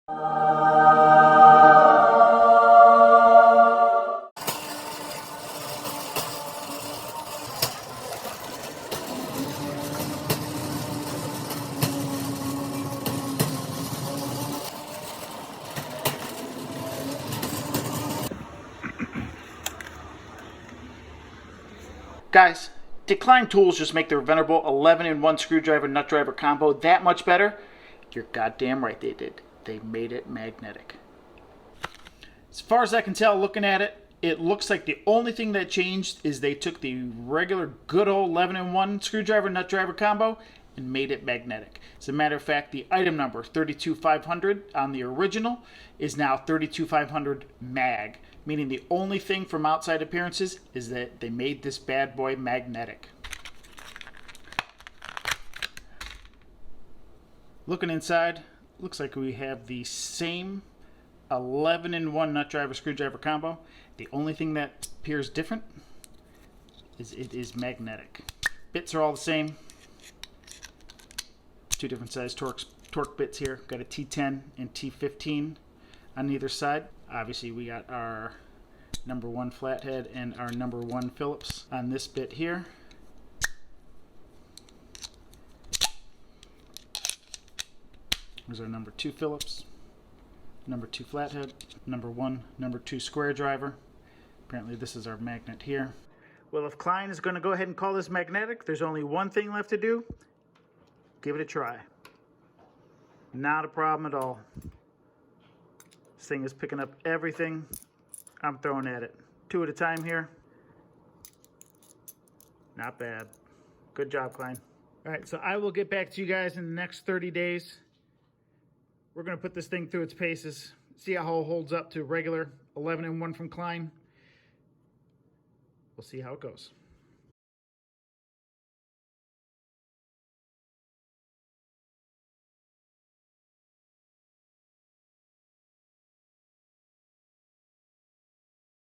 Guys, did Klein tools just make their venerable 11-in-1 screwdriver nut driver combo that much better? You're goddamn right they did. They made it magnetic. As far as I can tell looking at it, it looks like the only thing that changed is they took the regular good old 11-in-1 screwdriver nut driver combo and made it magnetic. As a matter of fact, the item number 32500 on the original is now 32500 mag, meaning the only thing from outside appearances is that they made this bad boy magnetic. Looking inside, looks like we have the same 11-in-1 nut driver screwdriver combo. The only thing that appears different is it is magnetic. Bits are all the same. Two different size torque bits here. Got a T10 and T15 on either side. Obviously we got our number 1 flathead and our number 1 Phillips on this bit here. There's our number 2 Phillips, number 2 flathead, number 1, number 2 square driver. Apparently this is our magnet here. Well, if Klein is going to go ahead and call this magnetic, there's only one thing left to do. Give it a try. Not a problem at all. This thing is picking up everything I'm throwing at it. 2 at a time here. Not bad. Good job, Klein. All right, so I will get back to you guys in the next 30 days. We're going to put this thing through its paces, see how it holds up to regular 11-in-1 from Klein. We'll see how it goes.